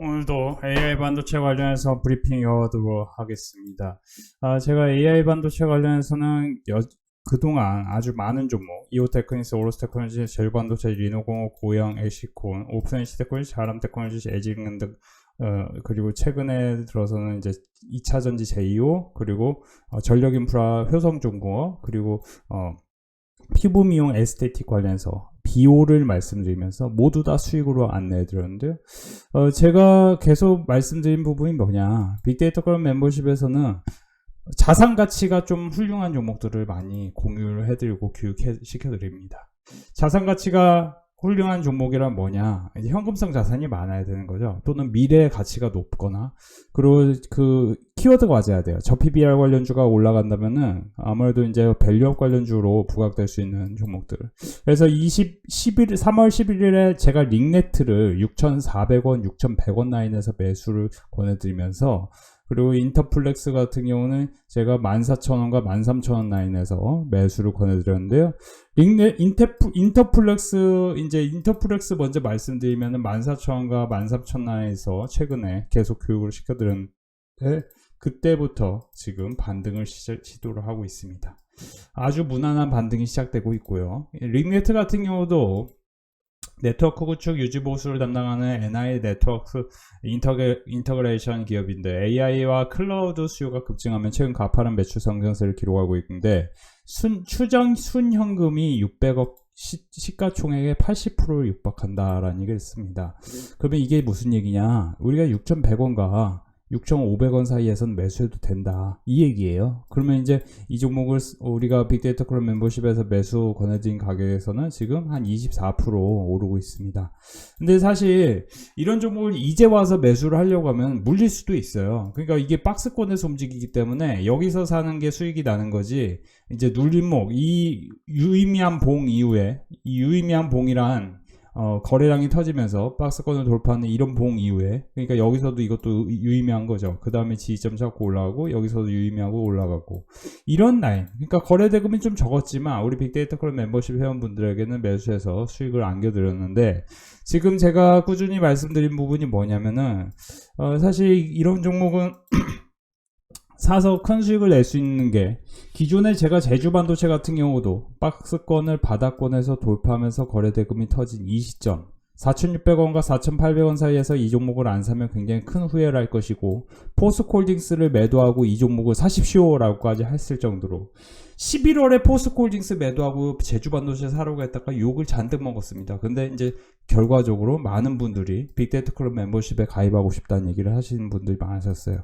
오늘도 AI 반도체 관련해서 브리핑 이어가도록 하겠습니다. 제가 AI 반도체 관련해서는 그동안 아주 많은 종목, 이오테크니스, 오로스테크놀로지, 제일반도체, 리노공업, 고영, 애쉬콘, 오픈NC 테크놀로지, 자람테크놀로지, 에직랜 등 그리고 최근에 들어서는 이제 2차전지 제이오, 그리고 전력인프라 효성중공업, 그리고 피부 미용 에스테틱 관련해서 비오를 말씀드리면서 모두 다 수익으로 안내해 드렸는데요. 제가 계속 말씀드린 부분이 뭐냐, 빅데이터 클럽 멤버십에서는 자산 가치가 좀 훌륭한 종목들을 많이 공유를 해드리고 교육시켜 드립니다. 자산 가치가 훌륭한 종목이란 뭐냐, 이제 현금성 자산이 많아야 되는 거죠. 또는 미래의 가치가 높거나, 그리고 그 키워드가 맞아야 돼요. 저 PBR 관련주가 올라간다면은 아무래도 이제 밸류업 관련주로 부각될 수 있는 종목들. 그래서 3월 11일에 제가 링네트를 6,400원, 6,100원 라인에서 매수를 권해드리면서, 그리고 인터플렉스 같은 경우는 제가 14,000원과 13,000원 라인에서 매수를 권해드렸는데요. 인터플렉스 먼저 말씀드리면은 14,000원과 13,000원 라인에서 최근에 계속 교육을 시켜드렸는데, 그때부터 지금 반등을 시도를 하고 있습니다. 아주 무난한 반등이 시작되고 있고요. 링네트 같은 경우도 네트워크 구축 유지 보수를 담당하는 NI 네트워크 인터그레이션 기업인데, AI와 클라우드 수요가 급증하면 최근 가파른 매출 성장세를 기록하고 있는데, 추정 순현금이 600억, 시가총액의 80%를 육박한다라는 얘기를 했습니다. 그러면 이게 무슨 얘기냐, 우리가 6,100원과 6,500원 사이에선 매수해도 된다, 이 얘기예요. 그러면 이제 이 종목을 우리가 빅데이터 클럽 멤버십에서 매수 권해드린 가격에서는 지금 한 24% 오르고 있습니다. 근데 사실 이런 종목을 이제 와서 매수를 하려고 하면 물릴 수도 있어요. 그러니까 이게 박스권에서 움직이기 때문에 여기서 사는 게 수익이 나는 거지, 이제 눌림목, 이 유의미한 봉 이후에, 이 유의미한 봉이란 거래량이 터지면서 박스권을 돌파하는 이런 봉 이후에, 그러니까 여기서도 이것도 유의미한 거죠. 그 다음에 지지점 잡고 올라가고, 여기서도 유의미하고 올라가고, 이런 라인. 그러니까 거래 대금이 좀 적었지만 우리 빅데이터 클럽 멤버십 회원분들에게는 매수해서 수익을 안겨드렸는데, 지금 제가 꾸준히 말씀드린 부분이 뭐냐면은 사실 이런 종목은 사서 큰 수익을 낼 수 있는 게, 기존에 제가 제주반도체 같은 경우도 박스권을 바닥권에서 돌파하면서 거래대금이 터진 이 시점, 4,600원과 4,800원 사이에서 이 종목을 안 사면 굉장히 큰 후회를 할 것이고, 포스코홀딩스를 매도하고 이 종목을 사십시오라고까지 했을 정도로 11월에 포스코홀딩스 매도하고 제주반도체 사려고 했다가 욕을 잔뜩 먹었습니다. 근데 이제 결과적으로 많은 분들이 빅데이터 클럽 멤버십에 가입하고 싶다는 얘기를 하시는 분들이 많으셨어요.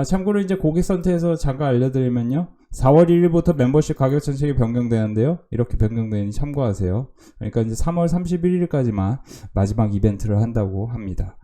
참고로 이제 고객 선택에서 잠깐 알려드리면요, 4월 1일부터 멤버십 가격 정책이 변경되는데요, 이렇게 변경되니 참고하세요. 그러니까 이제 3월 31일까지만 마지막 이벤트를 한다고 합니다.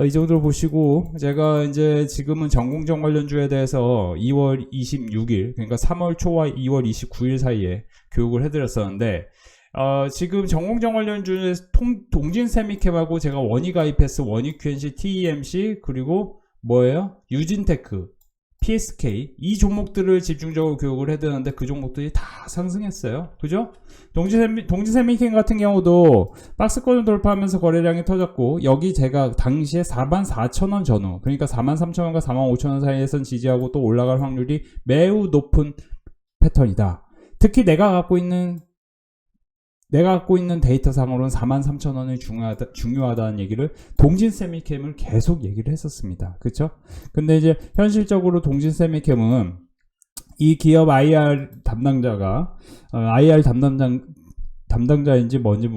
이 정도로 보시고, 제가 이제 지금은 전공정 관련주에 대해서 2월 26일, 그러니까 3월 초와 2월 29일 사이에 교육을 해드렸었는데, 지금 전공정 관련주에 동진세미캠하고 제가 원위 가입해서 원위 QNC, TEMC, 그리고 뭐예요? 유진테크, PSK, 이 종목들을 집중적으로 교육을 해드렸는데 그 종목들이 다 상승했어요. 그죠? 동진세미캠 같은 경우도 박스권을 돌파하면서 거래량이 터졌고, 여기 제가 당시에 44,000원 전후, 그러니까 43,000원과 45,000원 사이에선 지지하고 또 올라갈 확률이 매우 높은 패턴이다. 특히 내가 갖고 있는 데이터상으로는 43,000원이 중요하다는 얘기를 동진세미캠을 계속 얘기를 했었습니다. 그쵸? 근데 이제 현실적으로 동진세미캠은 이 기업 IR 담당자인지 뭔지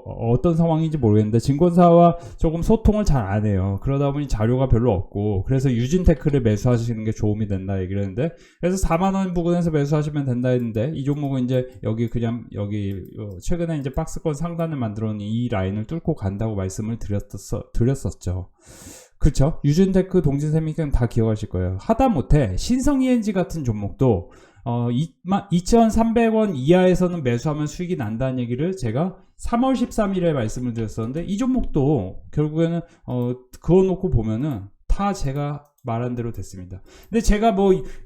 어떤 상황인지 모르겠는데, 증권사와 조금 소통을 잘 안 해요. 그러다 보니 자료가 별로 없고, 그래서 유진테크를 매수하시는 게 도움이 된다 얘기를 했는데, 그래서 4만원 부근에서 매수하시면 된다 했는데, 이 종목은 이제 여기 최근에 이제 박스권 상단을 만들어 놓은 이 라인을 뚫고 간다고 말씀을 드렸었죠. 그렇죠? 유진테크, 동진세미캠 다 기억하실 거예요. 하다못해 신성ENG 같은 종목도 2,300원 이하에서는 매수하면 수익이 난다는 얘기를 제가 3월 13일에 말씀을 드렸었는데, 이 종목도 결국에는 그어놓고 보면은 다 제가 말한 대로 됐습니다. 근데 제가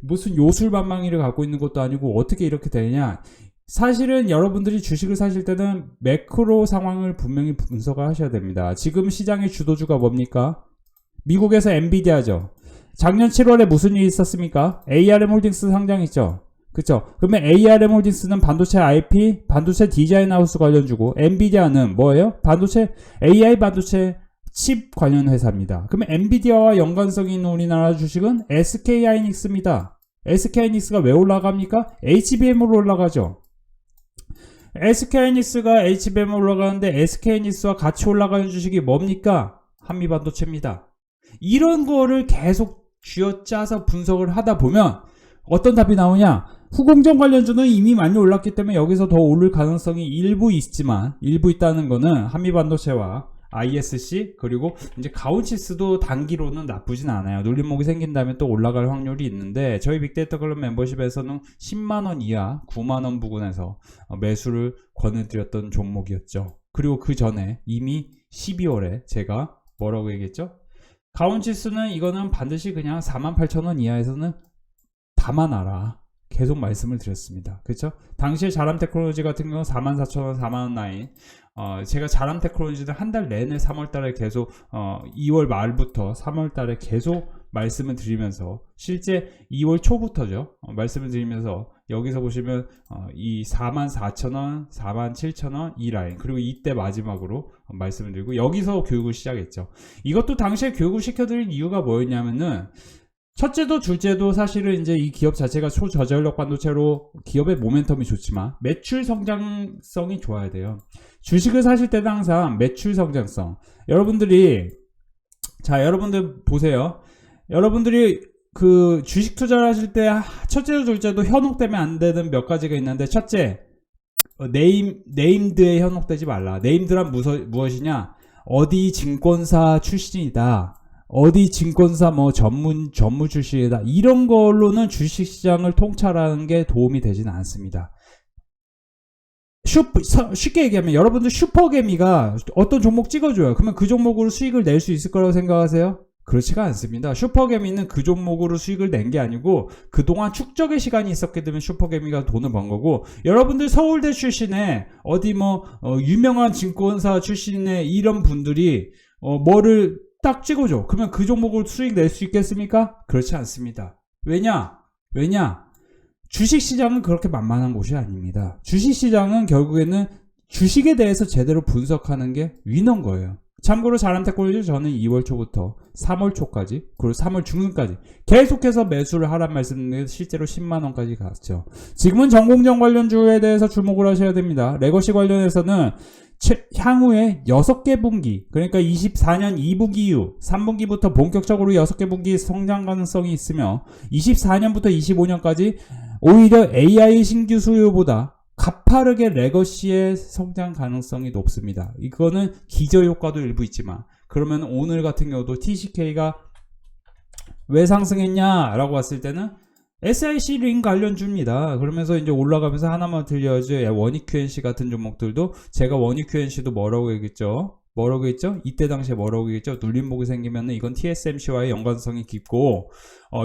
무슨 요술반망이를 갖고 있는 것도 아니고 어떻게 이렇게 되냐, 사실은 여러분들이 주식을 사실 때는 매크로 상황을 분명히 분석을 하셔야 됩니다. 지금 시장의 주도주가 뭡니까? 미국에서 엔비디아죠. 작년 7월에 무슨 일이 있었습니까? ARM 홀딩스 상장했죠. 그쵸? 그러면 ARM 홀딩스는 반도체 IP, 반도체 디자인 하우스 관련주고, 엔비디아는 뭐예요? 반도체, AI 반도체 칩 관련 회사입니다. 그러면 엔비디아와 연관성이 있는 우리나라 주식은 SK하이닉스입니다. SK하이닉스가 왜 올라갑니까? HBM으로 올라가죠. SK하이닉스가 HBM으로 올라가는데 SK하이닉스와 같이 올라가는 주식이 뭡니까? 한미반도체입니다. 이런 거를 계속 쥐어짜서 분석을 하다 보면 어떤 답이 나오냐? 후공정 관련주는 이미 많이 올랐기 때문에 여기서 더 오를 가능성이 일부 있지만, 일부 있다는 거는 한미반도체와 ISC 그리고 이제 가오치스도 단기로는 나쁘진 않아요. 눌림목이 생긴다면 또 올라갈 확률이 있는데, 저희 빅데이터 클럽 멤버십에서는 10만원 이하 9만원 부근에서 매수를 권해드렸던 종목이었죠. 그리고 그 전에 이미 12월에 제가 뭐라고 얘기했죠? 가온치스는 이거는 반드시 그냥 48,000원 이하에서는 담아놔라. 계속 말씀을 드렸습니다. 그렇죠? 당시에 자람테크놀로지 같은 경우 44,000원, 4만원 라인. 제가 자람테크놀로지는 한 달 내내 3월달에 계속 2월 말부터 3월달에 계속 말씀을 드리면서, 실제 2월 초부터죠. 말씀을 드리면서 여기서 보시면 이 44,000원, 47,000원 이 라인, 그리고 이때 마지막으로 말씀을 드리고 여기서 교육을 시작했죠. 이것도 당시에 교육을 시켜드린 이유가 뭐였냐면은, 첫째도 둘째도 사실은 이제 이 기업 자체가 초저전력 반도체로 기업의 모멘텀이 좋지만 매출 성장성이 좋아야 돼요. 주식을 사실 때는 항상 매출 성장성. 여러분들 보세요. 여러분들이 그 주식 투자를 하실 때 첫째도 둘째도 현혹되면 안 되는 몇 가지가 있는데, 첫째, 네임드에 현혹되지 말라. 네임드란 무엇이냐? 어디 증권사 출신이다. 어디 증권사 뭐 전무 출신이다. 이런 걸로는 주식시장을 통찰하는 게 도움이 되지는 않습니다. 쉽게 얘기하면 여러분들 슈퍼개미가 어떤 종목 찍어줘요. 그러면 그 종목으로 수익을 낼 수 있을 거라고 생각하세요? 그렇지가 않습니다. 슈퍼개미는 그 종목으로 수익을 낸 게 아니고 그동안 축적의 시간이 있었기 때문에 슈퍼개미가 돈을 번 거고, 여러분들 서울대 출신의 어디 유명한 증권사 출신의 이런 분들이 뭐를 딱 찍어줘. 그러면 그 종목으로 수익 낼 수 있겠습니까? 그렇지 않습니다. 왜냐? 주식시장은 그렇게 만만한 곳이 아닙니다. 주식시장은 결국에는 주식에 대해서 제대로 분석하는 게 위너인 거예요. 참고로 자람테크놀로지 저는 2월 초부터 3월 초까지, 그리고 3월 중순까지 계속해서 매수를 하란 말씀드렸는데 실제로 10만원까지 갔죠. 지금은 전공정 관련주에 대해서 주목을 하셔야 됩니다. 레거시 관련해서는 향후에 6개 분기, 그러니까 24년 2분기 이후 3분기부터 본격적으로 6개 분기 성장 가능성이 있으며, 24년부터 25년까지 오히려 AI 신규 수요보다 가파르게 레거시의 성장 가능성이 높습니다. 이거는 기저효과도 일부 있지만, 그러면 오늘 같은 경우도 TCK가 왜 상승했냐 라고 봤을 때는 SIC 링 관련주입니다. 그러면서 이제 올라가면서 하나만 들려야죠. 원익 QNC 같은 종목들도, 제가 원익 QNC도 뭐라고 얘기했죠? 이때 당시에 뭐라고 얘기했죠? 눌림목이 생기면은 이건 TSMC와의 연관성이 깊고,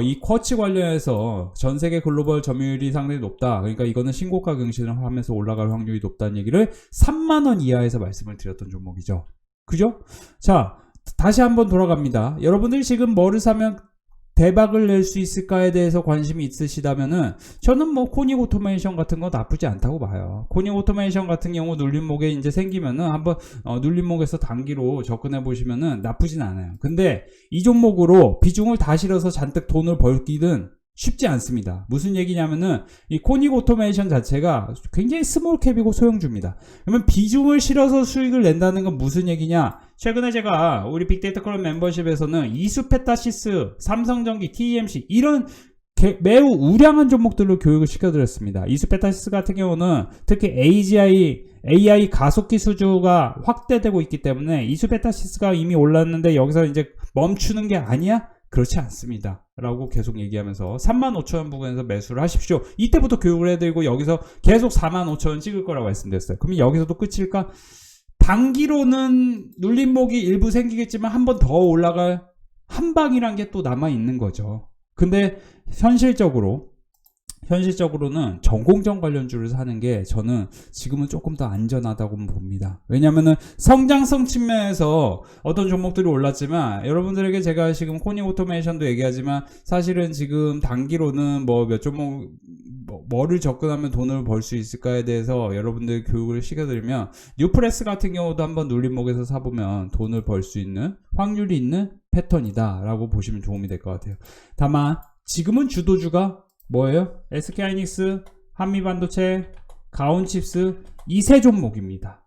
이 쿼츠 관련해서 전 세계 글로벌 점유율이 상당히 높다. 그러니까 이거는 신고가 경신을 하면서 올라갈 확률이 높다는 얘기를 3만원 이하에서 말씀을 드렸던 종목이죠. 그죠? 자, 다시 한번 돌아갑니다. 여러분들이 지금 뭐를 사면 대박을 낼 수 있을까에 대해서 관심이 있으시다면은, 저는 코닉 오토메이션 같은 거 나쁘지 않다고 봐요. 코닉 오토메이션 같은 경우 눌림목에 이제 생기면은 한번 눌림목에서 단기로 접근해 보시면은 나쁘진 않아요. 근데 이 종목으로 비중을 다 실어서 잔뜩 돈을 벌기는 쉽지 않습니다. 무슨 얘기냐면은 이 코닉 오토메이션 자체가 굉장히 스몰캡이고 소형주입니다. 그러면 비중을 실어서 수익을 낸다는 건 무슨 얘기냐? 최근에 제가 우리 빅데이터 클럽 멤버십에서는 이수페타시스, 삼성전기, TEMC 이런 매우 우량한 종목들로 교육을 시켜드렸습니다. 이수페타시스 같은 경우는 특히 AI 가속기 수주가 확대되고 있기 때문에 이수페타시스가 이미 올랐는데 여기서 이제 멈추는 게 아니야? 그렇지 않습니다. 라고 계속 얘기하면서 35,000원 부근에서 매수를 하십시오. 이때부터 교육을 해드리고 여기서 계속 45,000원 찍을 거라고 말씀드렸어요. 그럼 여기서도 끝일까? 단기로는 눌림목이 일부 생기겠지만 한 번 더 올라갈 한방이란 게 또 남아있는 거죠. 근데 현실적으로 현실적으로는 전공정 관련주를 사는 게 저는 지금은 조금 더 안전하다고 봅니다. 왜냐면은 성장성 측면에서 어떤 종목들이 올랐지만 여러분들에게 제가 지금 코닝 오토메이션도 얘기하지만 사실은 지금 단기로는 뭐 몇 종목 뭐를 접근하면 돈을 벌 수 있을까에 대해서 여러분들 교육을 시켜드리면 뉴프레스 같은 경우도 한번 눌림목에서 사보면 돈을 벌 수 있는 확률이 있는 패턴이다 라고 보시면 도움이 될 것 같아요. 다만 지금은 주도주가 뭐예요? SK하이닉스, 한미반도체, 가온칩스 이 세 종목입니다.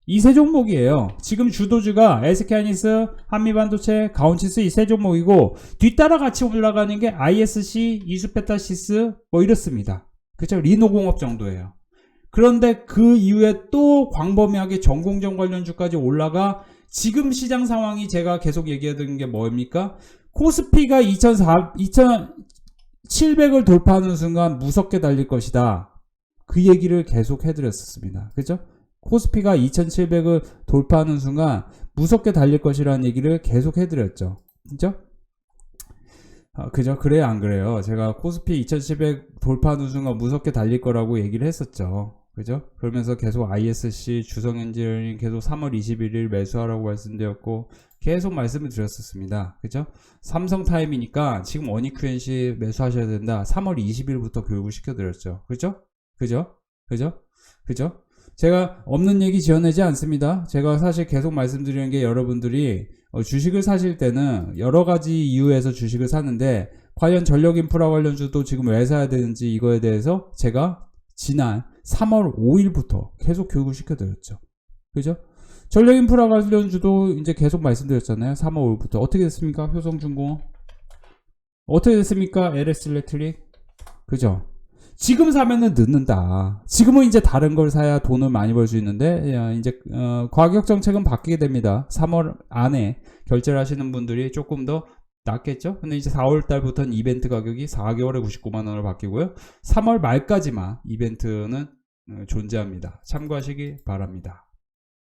이 세 종목이에요. 지금 주도주가 SK하이닉스, 한미반도체, 가온칩스 이 세 종목이고 뒤따라 같이 올라가는 게 ISC, 이수페타시스 뭐 이렇습니다. 그렇죠? 리노공업 정도예요. 그런데 그 이후에 또 광범위하게 전공정 관련주까지 올라가 지금 시장 상황이 제가 계속 얘기하던 게 뭡니까? 코스피가 2700을 돌파하는 순간 무섭게 달릴 것이다. 그 얘기를 계속 해드렸었습니다. 그죠? 코스피가 2700을 돌파하는 순간 무섭게 달릴 것이라는 얘기를 계속 해드렸죠. 그죠? 그죠? 그래요, 안 그래요? 제가 코스피 2700 돌파하는 순간 무섭게 달릴 거라고 얘기를 했었죠. 그죠? 그러면서 계속 ISC, 주성엔지니어링 계속 3월 21일 매수하라고 말씀드렸고 계속 말씀을 드렸었습니다. 그죠? 삼성타임이니까 지금 어니큐엔시 매수하셔야 된다. 3월 20일부터 교육을 시켜드렸죠. 그죠? 그죠? 그죠? 그죠? 제가 없는 얘기 지어내지 않습니다. 제가 사실 계속 말씀드리는 게 여러분들이 주식을 사실 때는 여러 가지 이유에서 주식을 사는데 과연 전력인프라 관련주도 지금 왜 사야 되는지 이거에 대해서 제가 지난 3월 5일부터 계속 교육을 시켜드렸죠. 그죠? 전력인프라 관련주도 이제 계속 말씀드렸잖아요. 3월 5일부터. 어떻게 됐습니까? 효성중공업. 어떻게 됐습니까? LS일렉트릭. 그죠? 지금 사면은 늦는다. 지금은 이제 다른 걸 사야 돈을 많이 벌 수 있는데 이제 가격 정책은 바뀌게 됩니다. 3월 안에 결제를 하시는 분들이 조금 더 낫겠죠? 근데 이제 4월 달부터는 이벤트 가격이 4개월에 99만 원으로 바뀌고요. 3월 말까지만 이벤트는 존재합니다. 참고하시기 바랍니다.